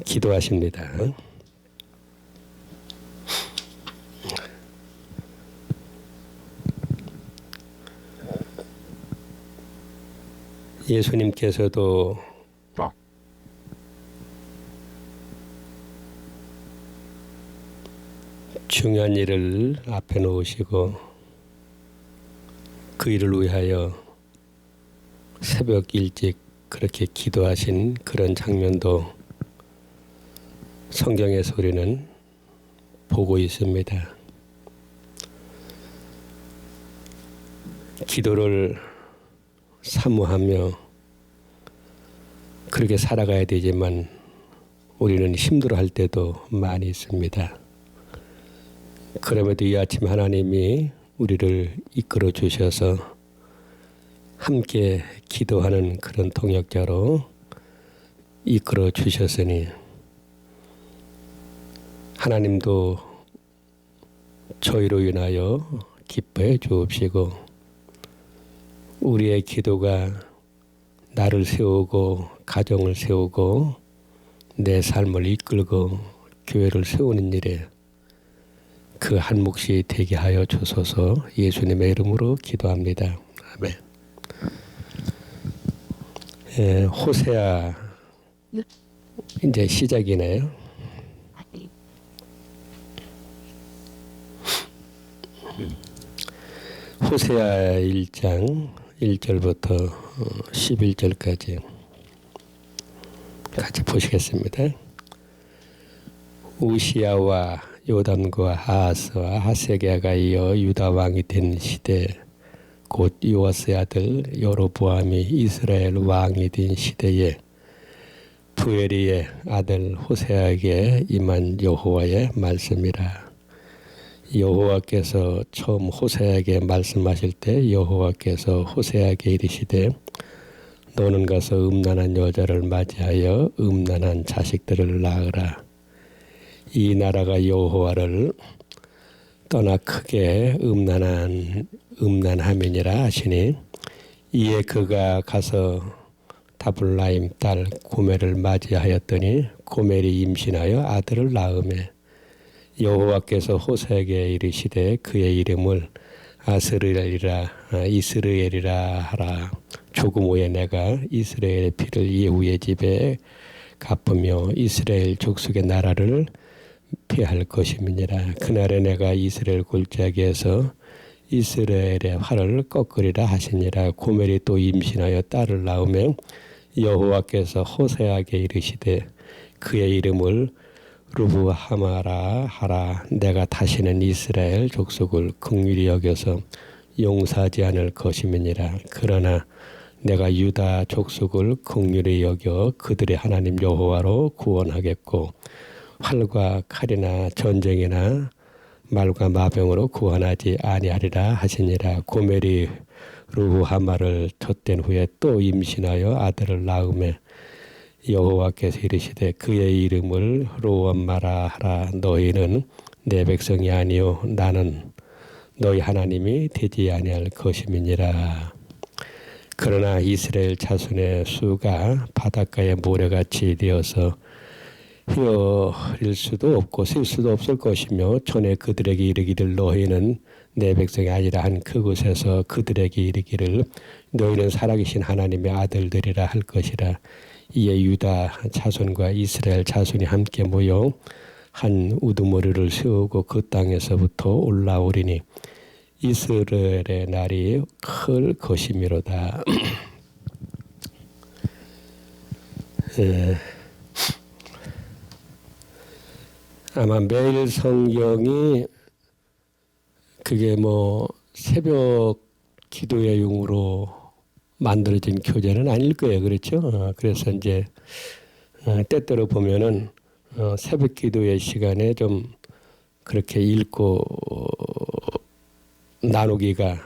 기도하십니다. 예수님께서도 중요한 일을 앞에 놓으시고 그 일을 위하여 새벽 일찍 그렇게 기도하신 그런 장면도 성경에서 우리는 보고 있습니다. 기도를 사모하며 그렇게 살아가야 되지만 우리는 힘들어할 때도 많이 있습니다. 그럼에도 이 아침 하나님이 우리를 이끌어 주셔서 함께 기도하는 그런 동역자로 이끌어 주셨으니 하나님도 저희로 인하여 기뻐해 주옵시고 우리의 기도가 나를 세우고 가정을 세우고 내 삶을 이끌고 교회를 세우는 일에 그 한 몫이 되게 하여 주소서. 예수님의 이름으로 기도합니다. 아멘. 호세아 이제 시작이네요. 호세아 1장 1절부터 11절까지 같이 보시겠습니다. 우시야와 요담과 하하스와 하세게가 이어 유다 왕이 된 시대 곧 요아스의 아들 여로보암이 이스라엘 왕이 된 시대에 부에리의 아들 호세아에게 임한 여호와의 말씀이라. 여호와께서 처음 호세아에게 말씀하실 때 여호와께서 호세아에게 이르시되 너는 가서 음란한 여자를 맞이하여 음란한 자식들을 낳으라. 이 나라가 여호와를 떠나 크게 음란함이니라 하시니 이에 그가 가서 다블라임 딸 고멜을 맞이하였더니 고멜이 임신하여 아들을 낳으매 여호와께서 호세에게 이르시되 그의 이름을 이스라엘이라 하라. 조금 후에 내가 이스라엘의 피를 예후의 집에 갚으며 이스라엘 족속의 나라를 피할 것임이니라. 그날에 내가 이스라엘 골짜기에서 이스라엘의 활을 꺾으리라 하시니라. 고멜이 또 임신하여 딸을 낳으며 여호와께서 호세아에게 이르시되 그의 이름을 르브하마라 하라. 내가 다시는 이스라엘 족속을 긍휼히 여겨서 용서하지 않을 것임이니라. 그러나 내가 유다 족속을 긍휼히 여겨 그들의 하나님 여호와로 구원하겠고 활과 칼이나 전쟁이나 말과 마병으로 구원하지 아니하리라 하시니라. 고멜이 르브하마를 젖된 후에 또 임신하여 아들을 낳으며 여호와께서 이르시되 그의 이름을 르브하마라 하라. 너희는 내 백성이 아니요 나는 너희 하나님이 되지 아니할 것임이니라. 그러나 이스라엘 자손의 수가 바닷가의 모래같이 되어서 헤어릴 수도 없고 셀 수도 없을 것이며 전에 그들에게 이르기를 너희는 내 백성이 아니라 한 그곳에서 그들에게 이르기를 너희는 살아계신 하나님의 아들들이라 할 것이라. 이에 유다 자손과 이스라엘 자손이 함께 모여 한 우두머리를 세우고 그 땅에서부터 올라오리니 이스라엘의 날이 클 것이미로다. 아마 매일 성경이 그게 뭐 새벽 기도의 용으로 만들어진 교재는 아닐 거예요. 그렇죠? 그래서 이제 때때로 보면은 새벽 기도의 시간에 좀 그렇게 읽고 나누기가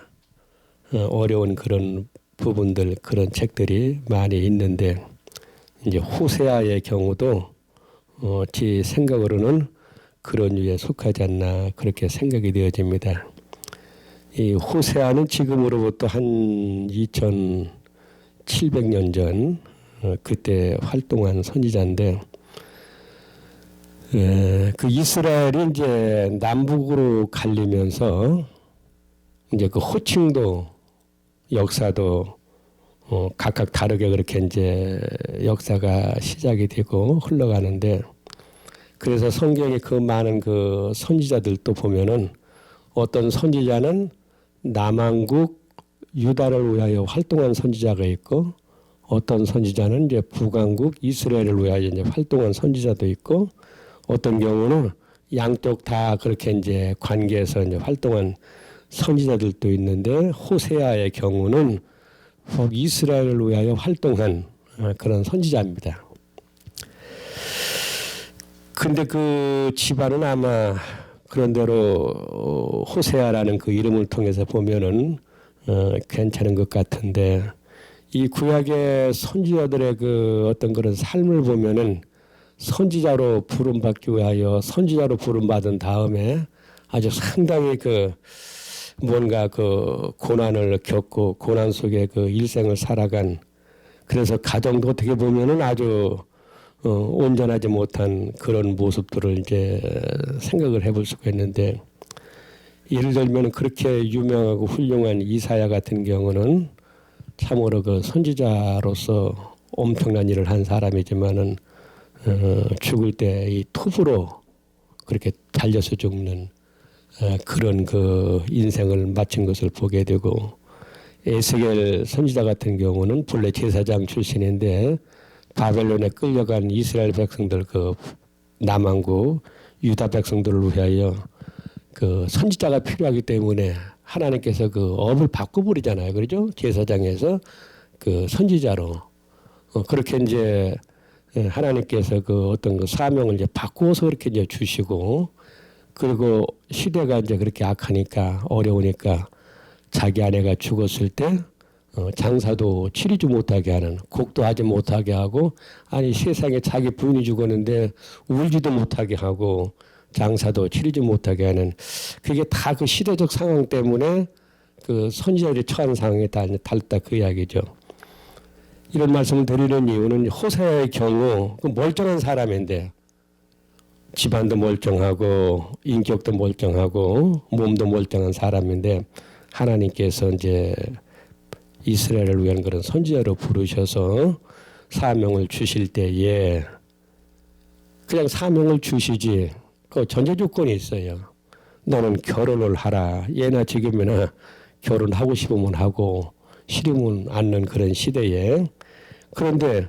어려운 그런 부분들, 그런 책들이 많이 있는데 이제 호세아의 경우도 제 생각으로는 그런 류에 속하지 않나 그렇게 생각이 되어집니다. 이 호세아는 지금으로부터 한 2700년 전 그때 활동한 선지자인데 그 이스라엘이 이제 남북으로 갈리면서 이제 그 호칭도 역사도 각각 다르게 그렇게 이제 역사가 시작이 되고 흘러가는데, 그래서 성경에 그 많은 그 선지자들도 보면은 어떤 선지자는 남왕국 유다를 위하여 활동한 선지자가 있고, 어떤 선지자는 이제 북왕국 이스라엘을 위하여 이제 활동한 선지자도 있고, 어떤 경우는 양쪽 다 그렇게 이제 관계에서 이제 활동한 선지자들도 있는데, 호세아의 경우는 북이스라엘을 위하여 활동한 그런 선지자입니다. 근데 그 집안은 아마 그런 대로 호세아라는 그 이름을 통해서 보면은 괜찮은 것 같은데, 이 구약의 선지자들의 그 어떤 그런 삶을 보면은 선지자로 부름받기 위하여 선지자로 부름받은 다음에 아주 상당히 그 뭔가 그 고난을 겪고 고난 속에 그 일생을 살아간, 그래서 가정도 어떻게 보면은 아주 온전하지 못한 그런 모습들을 이제 생각을 해볼 수가 있는데, 예를 들면 그렇게 유명하고 훌륭한 이사야 같은 경우는 참으로 그 선지자로서 엄청난 일을 한 사람이지만은 죽을 때 이 톱으로 그렇게 달려서 죽는 그런 그 인생을 마친 것을 보게 되고, 에스겔 선지자 같은 경우는 본래 제사장 출신인데 바벨론에 끌려간 이스라엘 백성들, 그 남왕국 유다 백성들을 위하여 그 선지자가 필요하기 때문에 하나님께서 그 업을 바꿔버리잖아요. 그렇죠? 제사장에서 그 선지자로 그렇게 이제 하나님께서 그 어떤 그 사명을 이제 바꾸어서 그렇게 이제 주시고, 그리고 시대가 이제 그렇게 악하니까 어려우니까 자기 아내가 죽었을 때 장사도 치르지 못하게 하는, 곡도 하지 못하게 하고, 아니 세상에 자기 부인이 죽었는데 울지도 못하게 하고 장사도 치르지 못하게 하는, 그게 다 그 시대적 상황 때문에 그 선지자들이 처한 상황에 다 달렸다 그 이야기죠. 이런 말씀을 드리는 이유는 호세아의 경우 그 멀쩡한 사람인데 집안도 멀쩡하고 인격도 멀쩡하고 몸도 멀쩡한 사람인데, 하나님께서 이제 이스라엘을 위한 그런 선지자로 부르셔서 사명을 주실 때에 그냥 사명을 주시지 그 전제 조건이 있어요. 너는 결혼을 하라. 예나 지금이나 결혼하고 싶으면 하고 싫으면 않는 그런 시대에, 그런데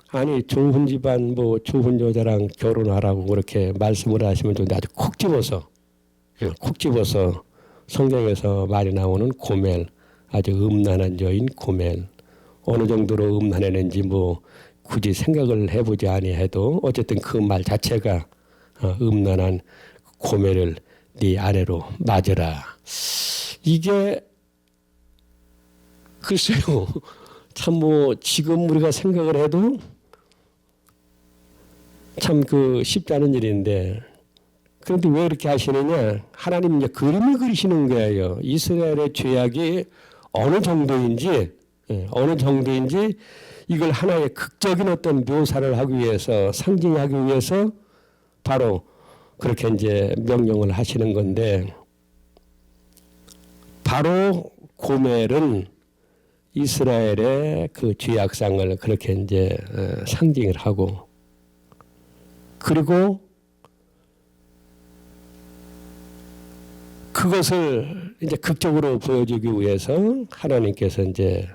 아니 좋은 집안 뭐 좋은 여자랑 결혼하라고 그렇게 말씀을 하시면 좋은데 아주 콕 집어서 성경에서 말이 나오는 고멜, 아주 음란한 여인 고멜, 어느 정도로 음란했는지 뭐 굳이 생각을 해보지 아니해도 어쨌든 그 말 자체가 음란한 고멜을 네 아내로 맞으라. 이게 글쎄요, 참 뭐 지금 우리가 생각을 해도 참 그 쉽지 않은 일인데, 그런데 왜 이렇게 하시느냐? 하나님 이제 그림을 그리시는 거예요. 이스라엘의 죄악이 어느 정도인지 이걸 하나의 극적인 어떤 묘사를 하기 위해서, 상징하기 위해서 바로 그렇게 이제 명령을 하시는 건데, 바로 고멜은 이스라엘의 그 죄악상을 그렇게 이제 상징을 하고, 그리고 그것을 이제 극적으로 보여주기 위해서 하나님께서 이제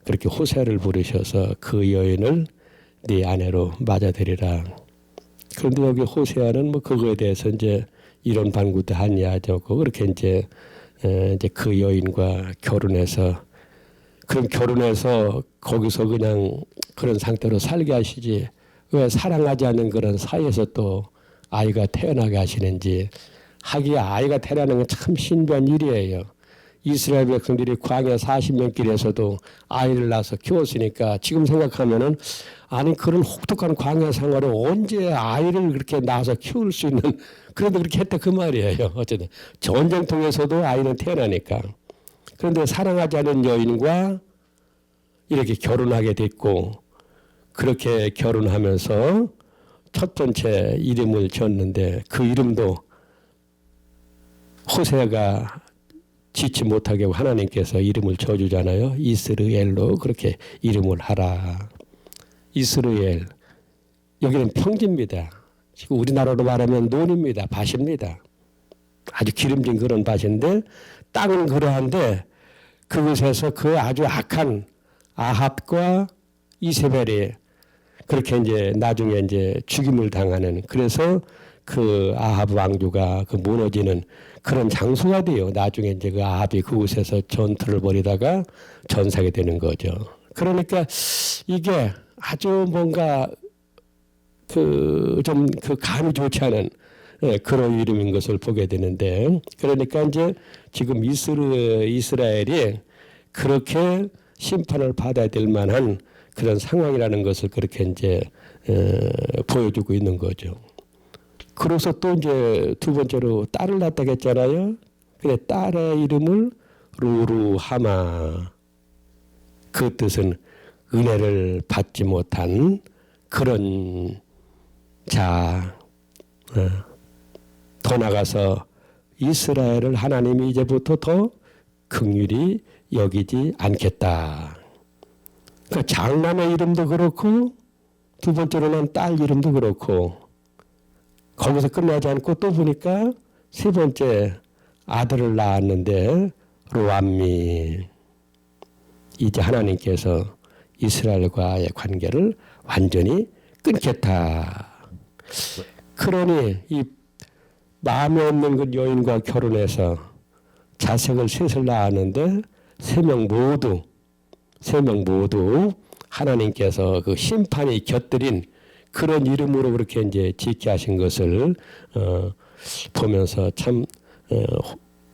그렇게 호세아를 부르셔서 그 여인을 네 아내로 맞아들이라. 그런데 여기 호세아는 뭐 그거에 대해서 이제 이론 반구도 아니하죠. 그렇게 이제 그 여인과 결혼해서, 그럼 결혼해서 거기서 그냥 그런 상태로 살게 하시지 왜 사랑하지 않는 그런 사이에서 또 아이가 태어나게 하시는지. 하기야 아이가 태어나는 건 참 신비한 일이에요. 이스라엘 백성들이 광야 40년 길에서도 아이를 낳아서 키웠으니까 지금 생각하면은 아니 그런 혹독한 광야 생활을 언제 아이를 그렇게 낳아서 키울 수 있는, 그래도 그렇게 했다 그 말이에요. 어쨌든 전쟁통에서도 아이는 태어나니까. 그런데 사랑하지 않은 여인과 이렇게 결혼하게 됐고, 그렇게 결혼하면서 첫 번째 이름을 지었는데 그 이름도 호세아가 짓지 못하게 하고 하나님께서 이름을 지어주잖아요. 이스라엘로 그렇게 이름을 하라. 이스라엘. 여기는 평지입니다. 지금 우리나라로 말하면 논입니다. 밭입니다. 아주 기름진 그런 밭인데 땅은 그러한데 그곳에서 그 아주 악한 아합과 이세벨이 그렇게 이제 나중에 이제 죽임을 당하는, 그래서 그 아합 왕조가 그 무너지는 그런 장소가 돼요. 나중에 이제 그 아합이 그곳에서 전투를 벌이다가 전사하게 되는 거죠. 그러니까 이게 아주 뭔가 그 좀 그 감이 좋지 않은 그런 이름인 것을 보게 되는데, 그러니까 이제 지금 이스라엘이 그렇게 심판을 받아야 될 만한 그런 상황이라는 것을 그렇게 이제 보여주고 있는 거죠. 그래서 또 이제 두 번째로 딸을 낳았다고 했잖아요. 근데 딸의 이름을 루루하마. 그 뜻은 은혜를 받지 못한 그런 자. 더 나가서 이스라엘을 하나님이 이제부터 더 긍휼히 여기지 않겠다. 그러니까 장남의 이름도 그렇고 두 번째로는 딸 이름도 그렇고 거기서 끝나지 않고 또 보니까 세 번째 아들을 낳았는데 로암미. 이제 하나님께서 이스라엘과의 관계를 완전히 끊겠다. 그러니 이 마음에 없는 그 여인과 결혼해서 자식을 셋을 낳았는데 세 명 모두 하나님께서 그 심판이 곁들인 그런 이름으로 그렇게 이제 짓게 하신 것을 보면서 참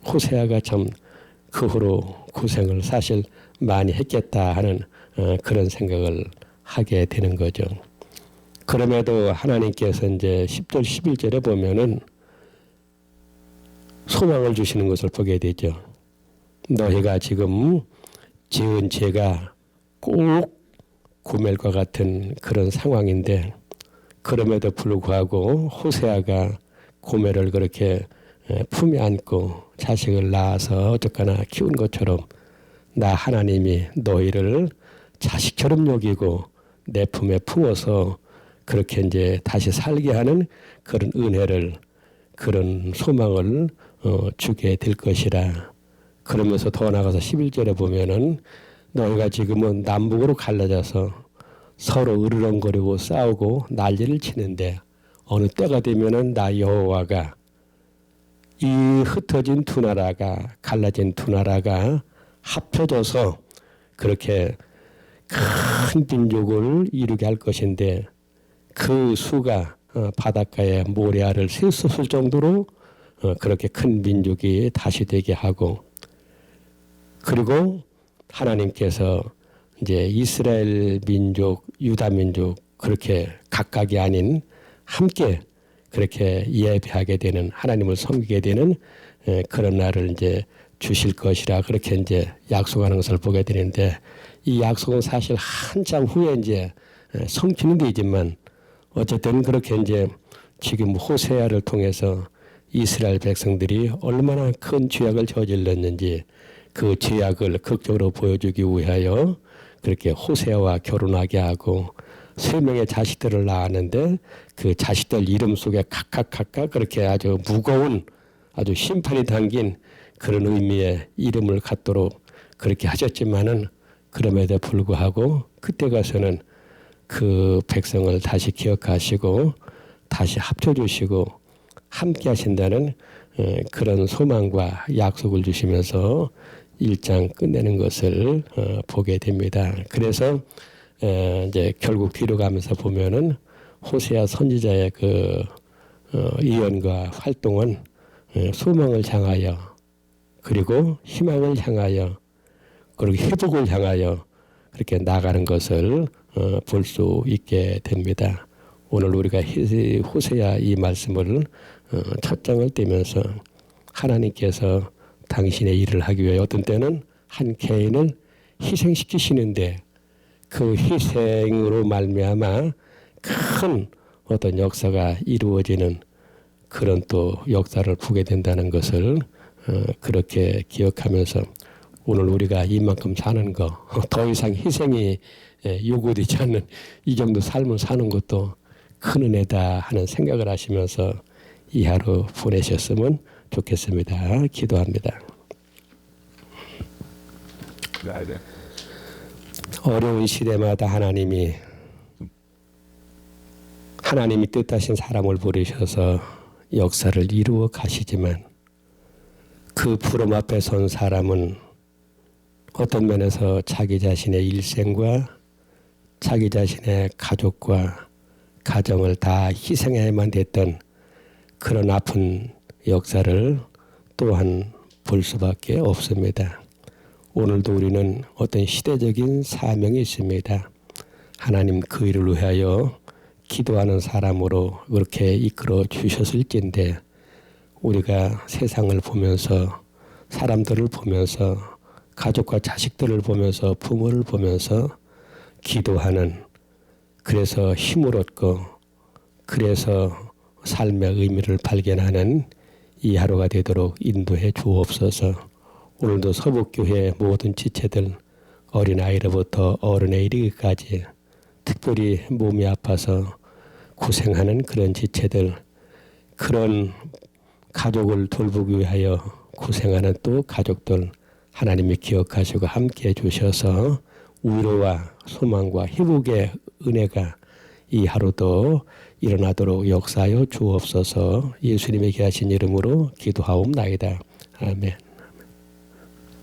호세아가 참 그 후로 고생을 사실 많이 했겠다 하는 그런 생각을 하게 되는 거죠. 그럼에도 하나님께서 이제 10절 11절에 보면은 소망을 주시는 것을 보게 되죠. 너희가 지금 지은 죄가 꼭 고멜과 같은 그런 상황인데 그럼에도 불구하고 호세아가 고멜을 그렇게 품에 안고 자식을 낳아서 어쨌거나 키운 것처럼 나 하나님이 너희를 자식처럼 여기고 내 품에 품어서 그렇게 이제 다시 살게 하는 그런 은혜를, 그런 소망을 주게 될 것이라. 그러면서 더 나가서 11절에 보면은 너희가 지금은 남북으로 갈라져서 서로 으르렁거리고 싸우고 난리를 치는데 어느 때가 되면은 나 여호와가 이 흩어진 두 나라가, 갈라진 두 나라가 합쳐져서 그렇게 큰 민족을 이루게 할 것인데 그 수가 바닷가에 모래알을 셀 수 없을 정도로 그렇게 큰 민족이 다시 되게 하고, 그리고 하나님께서 이제 이스라엘 민족, 유다 민족 그렇게 각각이 아닌 함께 그렇게 예배하게 되는, 하나님을 섬기게 되는 그런 날을 이제 주실 것이라 그렇게 이제 약속하는 것을 보게 되는데, 이 약속은 사실 한참 후에 이제 성취는 되지만 어쨌든 그렇게 이제 지금 호세아를 통해서 이스라엘 백성들이 얼마나 큰 죄악을 저질렀는지 그 죄악을 극적으로 보여주기 위하여 그렇게 호세아와 결혼하게 하고 세 명의 자식들을 낳았는데 그 자식들 이름 속에 각각 그렇게 아주 무거운 아주 심판이 담긴 그런 의미의 이름을 갖도록 그렇게 하셨지만은 그럼에도 불구하고 그때 가서는 그 백성을 다시 기억하시고 다시 합쳐주시고 함께 하신다는 그런 소망과 약속을 주시면서 1장 끝내는 것을 보게 됩니다. 그래서 이제 결국 뒤로 가면서 보면은 호세아 선지자의 그 예언과 활동은 소망을 향하여, 그리고 희망을 향하여, 그리고 회복을 향하여 그렇게 나가는 것을 볼 수 있게 됩니다. 오늘 우리가 호세아 이 말씀을 첫 장을 떼면서 하나님께서 당신의 일을 하기 위해 어떤 때는 한 개인을 희생시키시는데 그 희생으로 말미암아 큰 어떤 역사가 이루어지는 그런 또 역사를 보게 된다는 것을 그렇게 기억하면서 오늘 우리가 이만큼 사는 거 더 이상 희생이 요구되지 않는 이 정도 삶을 사는 것도 큰 은혜다 하는 생각을 하시면서 이 하루 보내셨으면 좋겠습니다. 기도합니다. 어려운 시대마다 하나님이 뜻하신 사람을 부르셔서 역사를 이루어 가시지만 그 부름 앞에 선 사람은 어떤 면에서 자기 자신의 일생과 자기 자신의 가족과 가정을 다 희생해야만 됐던 그런 아픈 역사를 또한 볼 수밖에 없습니다. 오늘도 우리는 어떤 시대적인 사명이 있습니다. 하나님 그 일을 위하여 기도하는 사람으로 그렇게 이끌어 주셨을진데 우리가 세상을 보면서 사람들을 보면서 가족과 자식들을 보면서 부모를 보면서 기도하는 그래서 힘을 얻고 그래서 삶의 의미를 발견하는 이 하루가 되도록 인도해 주옵소서. 오늘도 서북교회 모든 지체들 어린아이로부터 어른에 이르기까지 특별히 몸이 아파서 고생하는 그런 지체들 그런 가족을 돌보기 위하여 고생하는 또 가족들 하나님이 기억하시고 함께해 주셔서 위로와 소망과 회복의 은혜가 이 하루도 일어나도록 역사하여 주옵소서. 예수님에게 하신 이름으로 기도하옵나이다. 아멘.